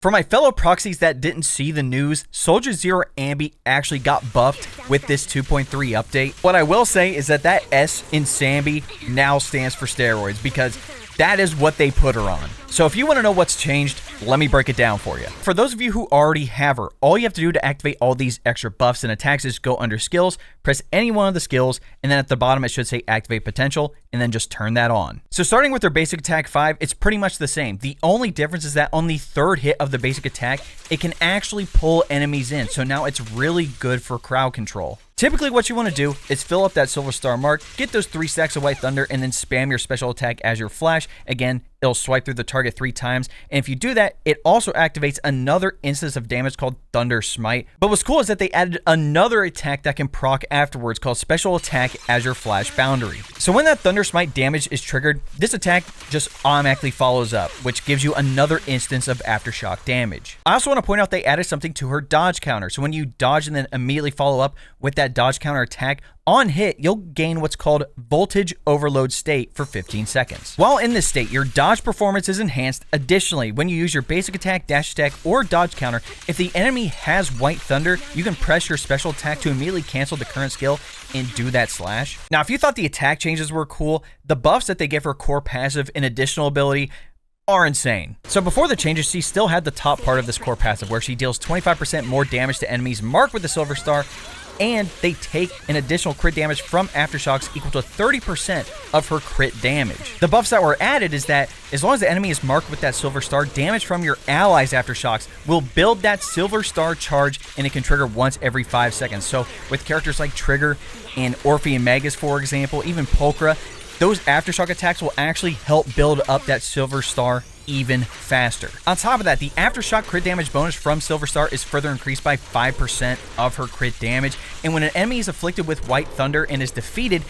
For my fellow proxies that didn't see the news, Soldier Zero Anby actually got buffed with this 2.3 update. What I will say is that S in Samby now stands for steroids because that is what they put her on. So if you want to know what's changed, let me break it down for you. For those of you who already have her, all you have to do to activate all these extra buffs and attacks is go under skills, press any one of the skills, and then at the bottom it should say activate potential, and then just turn that on. So starting with her basic attack 5, it's pretty much the same. The only difference is that on the third hit of the basic attack, it can actually pull enemies in. So now it's really good for crowd control. Typically what you want to do is fill up that silver star mark, get those 3 stacks of white thunder, and then spam your special attack as your flash. Again, it'll swipe through the target 3 times, and if you do that, it also activates another instance of damage called Thunder Smite. But what's cool is that they added another attack that can proc afterwards called Special Attack as your Flash Boundary. So when that Thunder Smite damage is triggered, this attack just automatically follows up, which gives you another instance of aftershock damage. I also want to point out they added something to her dodge counter. So when you dodge and then immediately follow up with that dodge counter attack, on hit, you'll gain what's called voltage overload state for 15 seconds. While in this state, your dodge performance is enhanced. Additionally, when you use your basic attack, dash attack, or dodge counter, if the enemy has white thunder, you can press your special attack to immediately cancel the current skill and do that slash. Now, if you thought the attack changes were cool, the buffs that they give her core passive and additional ability are insane. So before the changes, she still had the top part of this core passive where she deals 25% more damage to enemies marked with the silver star, and they take an additional crit damage from aftershocks equal to 30% of her crit damage. The buffs that were added is that as long as the enemy is marked with that silver star, damage from your allies' aftershocks will build that silver star charge, and it can trigger once every 5 seconds. So with characters like Trigger and Orpheus Magus, for example, even Pulchra, those aftershock attacks will actually help build up that silver star even faster. On top of that, the aftershock crit damage bonus from Silver Star is further increased by 5% of her crit damage, and when an enemy is afflicted with White Thunder and is defeated,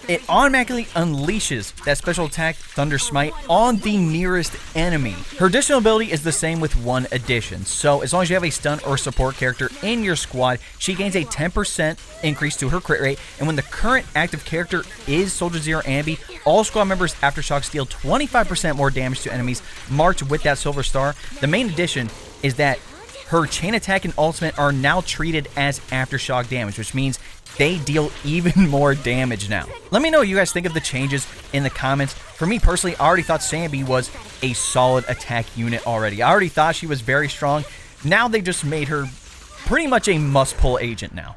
it automatically unleashes that special attack Thunder Smite on the nearest enemy. Her additional ability is the same with one addition. So as long as you have a stun or support character in your squad, she gains a 10% increase to her crit rate. And when the current active character is Soldier Zero Anby, all squad members aftershocks deal 25% more damage to enemies marked with that silver star. The main addition is that her chain attack and ultimate are now treated as aftershock damage, which means they deal even more damage now. Let me know what you guys think of the changes in the comments. For me personally, I already thought Samby was a solid attack unit already. I already thought she was very strong. Now they just made her pretty much a must-pull agent now.